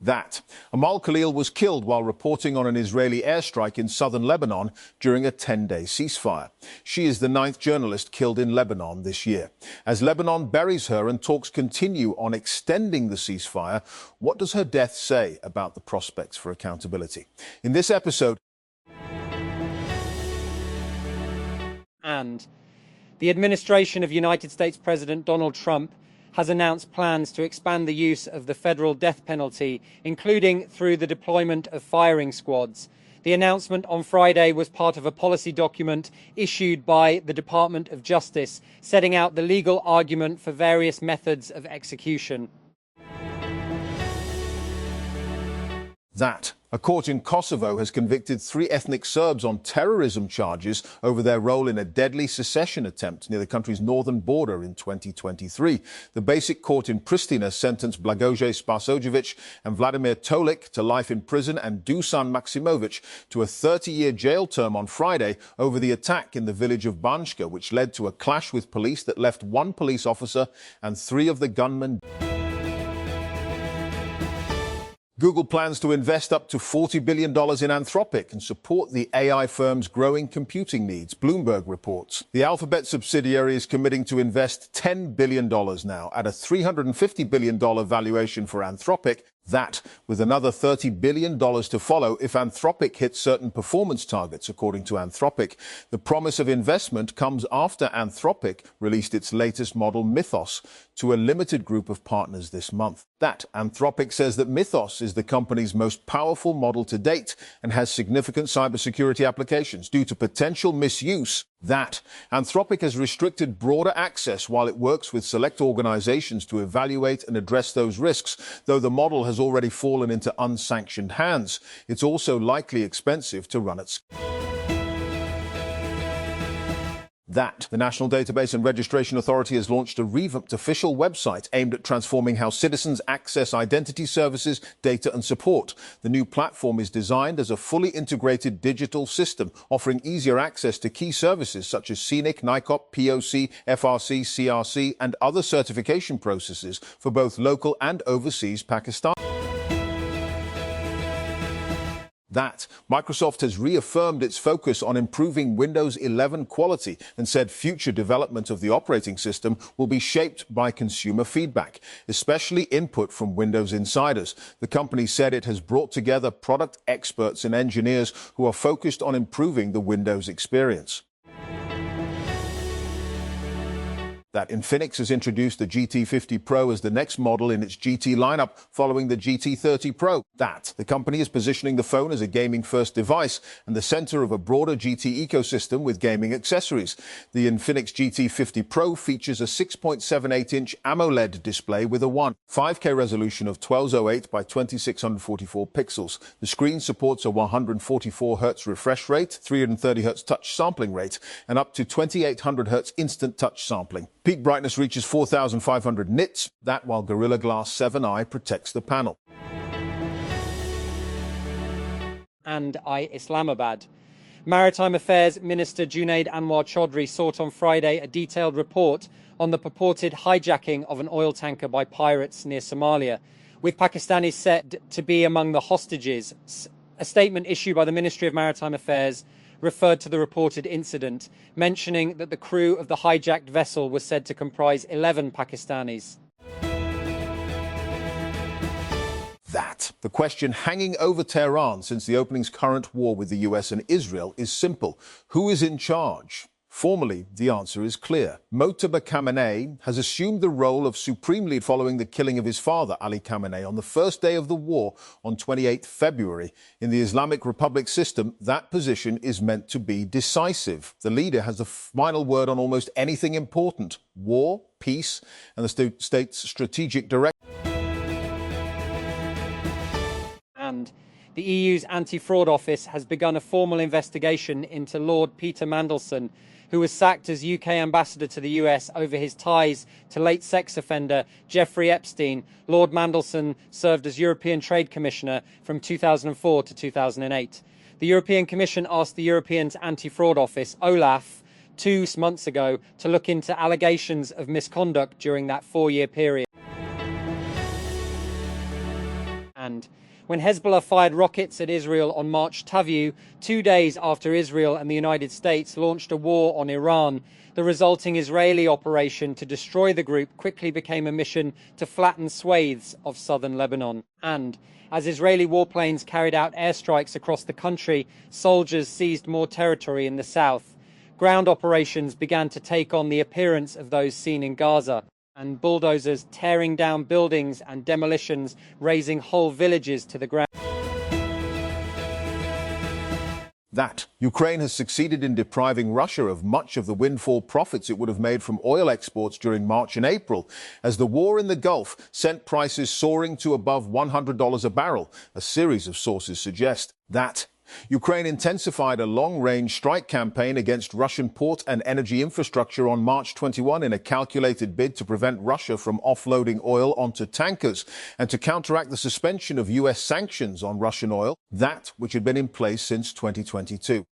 That Amal Khalil was killed while reporting on an Israeli airstrike in southern Lebanon during a 10-day ceasefire. She is the 9th journalist killed in Lebanon this year. As Lebanon buries her and talks continue on extending the ceasefire, what does her death say about the prospects for accountability? In this episode... And the administration of United States President Donald Trump has announced plans to expand the use of the federal death penalty, including through the deployment of firing squads. The announcement on Friday was part of a policy document issued by the Department of Justice, setting out the legal argument for various methods of execution. That a court in Kosovo has convicted 3 ethnic Serbs on terrorism charges over their role in a deadly secession attempt near the country's northern border in 2023. The basic court in Pristina sentenced Blagoje Spasojevic and Vladimir Tolik to life in prison and Dusan Maksimovic to a 30-year jail term on Friday over the attack in the village of Banjka, which led to a clash with police that left 1 police officer and 3 of the gunmen. Google plans to invest up to $40 billion in Anthropic and support the AI firm's growing computing needs, Bloomberg reports. The Alphabet subsidiary is committing to invest $10 billion now at a $350 billion valuation for Anthropic. That, with another $30 billion to follow if Anthropic hits certain performance targets, according to Anthropic. The promise of investment comes after Anthropic released its latest model, Mythos, to a limited group of partners this month. That Anthropic says that Mythos is the company's most powerful model to date and has significant cybersecurity applications due to potential misuse. That Anthropic has restricted broader access while it works with select organizations to evaluate and address those risks, though the model has already fallen into unsanctioned hands. It's also likely expensive to run at scale. That the National Database and Registration Authority has launched a revamped official website aimed at transforming how citizens access identity services, data and support. The new platform is designed as a fully integrated digital system, offering easier access to key services such as CNIC, NICOP, POC, FRC, CRC and other certification processes for both local and overseas Pakistan. That Microsoft has reaffirmed its focus on improving Windows 11 quality and said future development of the operating system will be shaped by consumer feedback, especially input from Windows insiders. The company said it has brought together product experts and engineers who are focused on improving the Windows experience. That Infinix has introduced the GT50 Pro as the next model in its GT lineup following the GT30 Pro. That the company is positioning the phone as a gaming-first device and the center of a broader GT ecosystem with gaming accessories. The Infinix GT50 Pro features a 6.78-inch AMOLED display with a 5K resolution of 1208 by 2644 pixels. The screen supports a 144 Hz refresh rate, 330 Hz touch sampling rate, and up to 2800 Hz instant touch sampling. Peak brightness reaches 4,500 nits, that while Gorilla Glass 7i protects the panel. And Islamabad. Maritime Affairs Minister Junaid Anwar Chaudhry sought on Friday a detailed report on the purported hijacking of an oil tanker by pirates near Somalia, with Pakistanis said to be among the hostages. A statement issued by the Ministry of Maritime Affairs referred to the reported incident, mentioning that the crew of the hijacked vessel was said to comprise 11 Pakistanis. That the question hanging over Tehran since the opening's current war with the US and Israel is simple. Who is in charge? Formally, the answer is clear. Mojtaba Khamenei has assumed the role of supreme leader following the killing of his father, Ali Khamenei, on the first day of the war on 28 February. In the Islamic Republic system, that position is meant to be decisive. The leader has the final word on almost anything important: war, peace, and the state's strategic direction. And the EU's anti-fraud office has begun a formal investigation into Lord Peter Mandelson, who was sacked as UK ambassador to the US over his ties to late sex offender Jeffrey Epstein. Lord Mandelson served as European Trade Commissioner from 2004 to 2008. The European Commission asked the European Anti-Fraud Office, OLAF, 2 months ago to look into allegations of misconduct during that 4-year period. And when Hezbollah fired rockets at Israel on March Tavu, 2 days after Israel and the United States launched a war on Iran, the resulting Israeli operation to destroy the group quickly became a mission to flatten swathes of southern Lebanon. And as Israeli warplanes carried out airstrikes across the country, soldiers seized more territory in the south. Ground operations began to take on the appearance of those seen in Gaza, and bulldozers tearing down buildings and demolitions, razing whole villages to the ground. That Ukraine has succeeded in depriving Russia of much of the windfall profits it would have made from oil exports during March and April, as the war in the Gulf sent prices soaring to above $100 a barrel, a series of sources suggest. That Ukraine intensified a long-range strike campaign against Russian port and energy infrastructure on March 21 in a calculated bid to prevent Russia from offloading oil onto tankers and to counteract the suspension of U.S. sanctions on Russian oil, that which had been in place since 2022.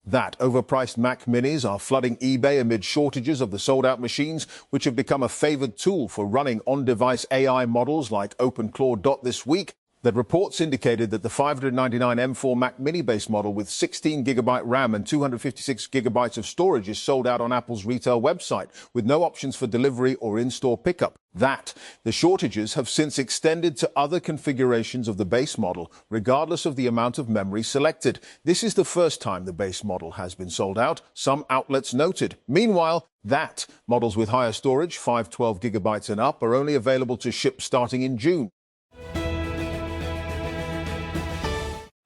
That overpriced Mac Minis are flooding eBay amid shortages of the sold-out machines, which have become a favored tool for running on-device AI models like OpenClaw this week. That reports indicated that the $599 M4 Mac Mini-based model with 16GB RAM and 256GB of storage is sold out on Apple's retail website, with no options for delivery or in-store pickup. That the shortages have since extended to other configurations of the base model, regardless of the amount of memory selected. This is the first time the base model has been sold out, some outlets noted. Meanwhile, that models with higher storage, 512GB and up, are only available to ship starting in June.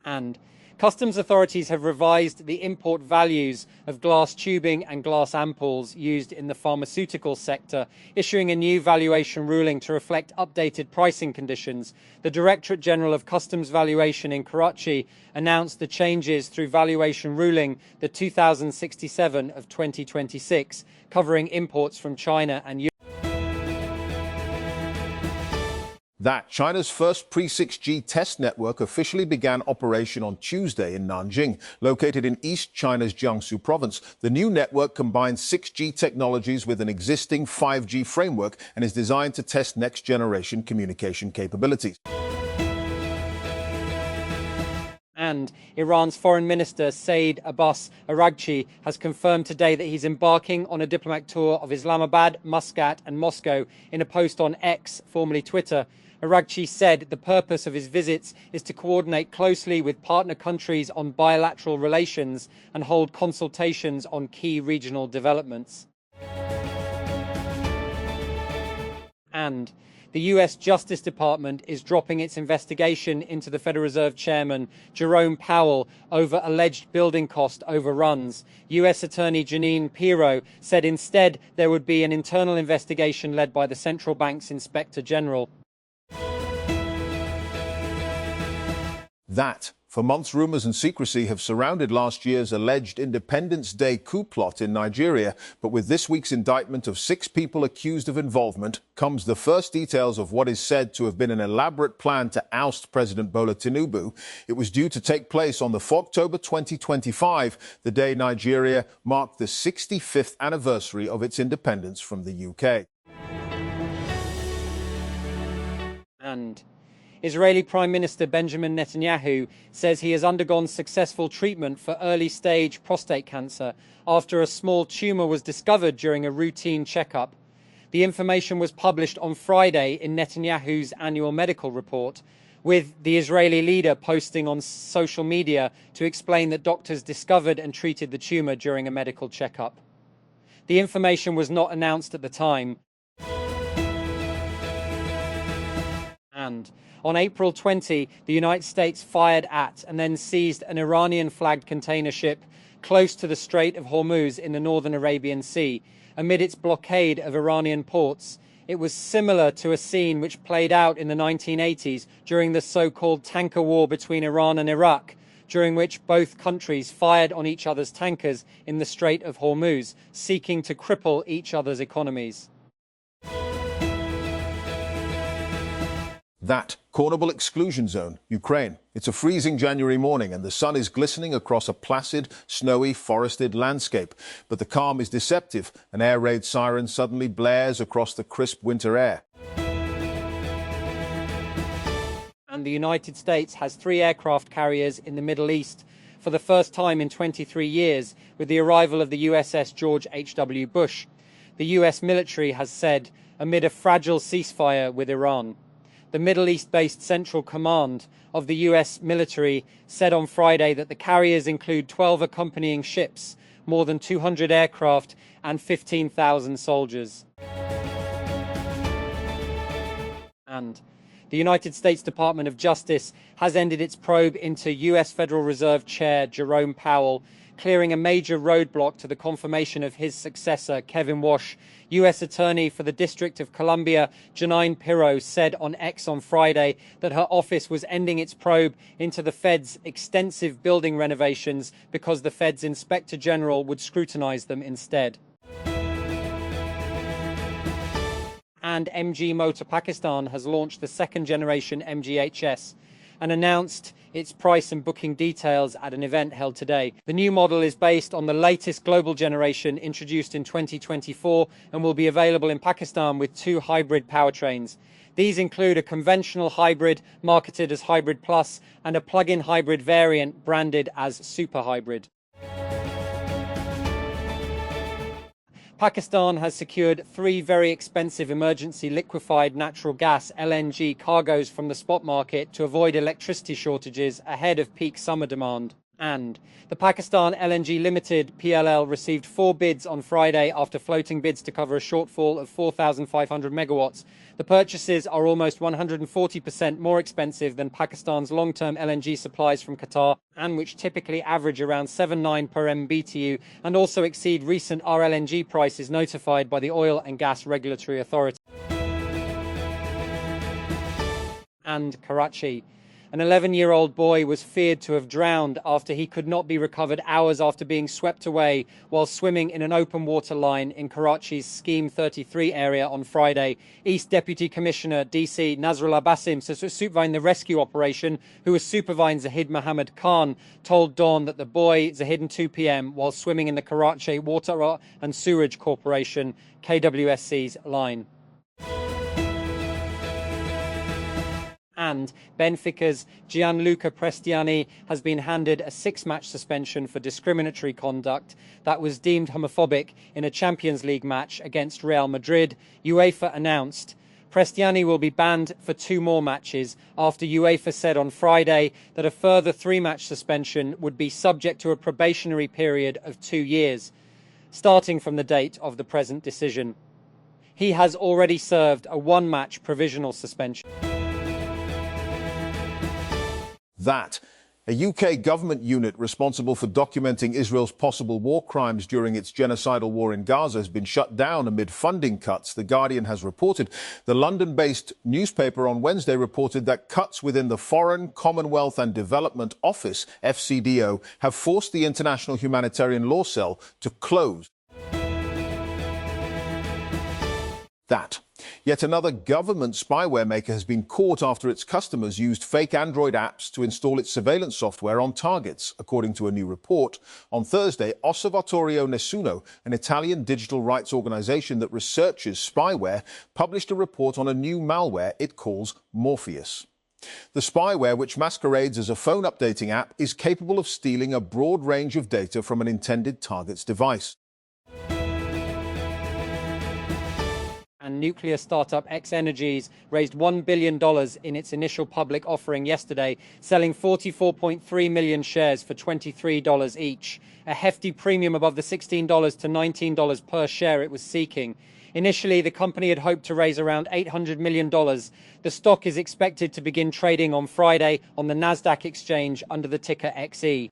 And customs authorities have revised the import values of glass tubing and glass ampoules used in the pharmaceutical sector, issuing a new valuation ruling to reflect updated pricing conditions. The Directorate General of Customs Valuation in Karachi announced the changes through valuation ruling the 2067 of 2026, covering imports from China and Europe. That China's first pre-6G test network officially began operation on Tuesday in Nanjing, located in East China's Jiangsu province. The new network combines 6G technologies with an existing 5G framework and is designed to test next-generation communication capabilities. And Iran's Foreign Minister Saeed Abbas Araghchi has confirmed today that he's embarking on a diplomatic tour of Islamabad, Muscat and Moscow. In a post on X, formerly Twitter, Araghchi said the purpose of his visits is to coordinate closely with partner countries on bilateral relations and hold consultations on key regional developments. And the US Justice Department is dropping its investigation into the Federal Reserve Chairman Jerome Powell over alleged building cost overruns. US Attorney Jeanine Pirro said instead there would be an internal investigation led by the central bank's Inspector General. That for months, rumors and secrecy have surrounded last year's alleged Independence Day coup plot in Nigeria. But with this week's indictment of 6 people accused of involvement comes the first details of what is said to have been an elaborate plan to oust President Bola Tinubu. It was due to take place on the October 2025, the day Nigeria marked the 65th anniversary of its independence from the UK. And Israeli Prime Minister Benjamin Netanyahu says he has undergone successful treatment for early-stage prostate cancer after a small tumour was discovered during a routine checkup. The information was published on Friday in Netanyahu's annual medical report, with the Israeli leader posting on social media to explain that doctors discovered and treated the tumour during a medical checkup. The information was not announced at the time. And on April 20, the United States fired at and then seized an Iranian-flagged container ship close to the Strait of Hormuz in the northern Arabian Sea, amid its blockade of Iranian ports. It was similar to a scene which played out in the 1980s during the so-called tanker war between Iran and Iraq, during which both countries fired on each other's tankers in the Strait of Hormuz, seeking to cripple each other's economies. That Cornwall exclusion zone, Ukraine. It's a freezing January morning and the sun is glistening across a placid, snowy, forested landscape. But the calm is deceptive. An air raid siren suddenly blares across the crisp winter air. And the United States has 3 aircraft carriers in the Middle East for the first time in 23 years with the arrival of the USS George H.W. Bush. The US military has said amid a fragile ceasefire with Iran. The Middle East-based Central Command of the US military said on Friday that the carriers include 12 accompanying ships, more than 200 aircraft and 15,000 soldiers. And the United States Department of Justice has ended its probe into US Federal Reserve Chair Jerome Powell, clearing a major roadblock to the confirmation of his successor, Kevin Walsh. US Attorney for the District of Columbia, Janine Pirro, said on X on Friday that her office was ending its probe into the Fed's extensive building renovations because the Fed's Inspector General would scrutinize them instead. And MG Motor Pakistan has launched the second-generation MGHS and announced its price and booking details at an event held today. The new model is based on the latest global generation introduced in 2024 and will be available in Pakistan with 2 hybrid powertrains. These include a conventional hybrid marketed as Hybrid Plus and a plug-in hybrid variant branded as Super Hybrid. Pakistan has secured 3 very expensive emergency liquefied natural gas (LNG) cargoes from the spot market to avoid electricity shortages ahead of peak summer demand. And the Pakistan LNG Limited (PLL) received 4 bids on Friday after floating bids to cover a shortfall of 4,500 megawatts. The purchases are almost 140% more expensive than Pakistan's long-term LNG supplies from Qatar, and which typically average around 7.9 per MBTU, and also exceed recent RLNG prices notified by the Oil and Gas Regulatory Authority. And Karachi. An 11-year-old boy was feared to have drowned after he could not be recovered hours after being swept away while swimming in an open water line in Karachi's Scheme 33 area on Friday. East Deputy Commissioner DC Nazrullah Basim, supervising the rescue operation, who was supervising Zahid Mohammed Khan, told Dawn that the boy, Zahid, at 2 p.m. while swimming in the Karachi Water and Sewerage Corporation KWSC's line. And Benfica's Gianluca Prestiani has been handed a 6-match suspension for discriminatory conduct that was deemed homophobic in a Champions League match against Real Madrid. UEFA announced Prestiani will be banned for 2 more matches after UEFA said on Friday that a further 3-match suspension would be subject to a probationary period of 2 years, starting from the date of the present decision. He has already served a 1-match provisional suspension. That. A UK government unit responsible for documenting Israel's possible war crimes during its genocidal war in Gaza has been shut down amid funding cuts, The Guardian has reported. The London-based newspaper on Wednesday reported that cuts within the Foreign, Commonwealth and Development Office, FCDO, have forced the International Humanitarian Law Cell to close. That. Yet another government spyware maker has been caught after its customers used fake Android apps to install its surveillance software on targets, according to a new report. On Thursday, Osservatorio Nessuno, an Italian digital rights organization that researches spyware, published a report on a new malware it calls Morpheus. The spyware, which masquerades as a phone updating app, is capable of stealing a broad range of data from an intended target's device. And nuclear startup X-Energies raised $1 billion in its initial public offering yesterday, selling 44.3 million shares for $23 each, a hefty premium above the $16 to $19 per share it was seeking. Initially, the company had hoped to raise around $800 million. The stock is expected to begin trading on Friday on the Nasdaq exchange under the ticker XE.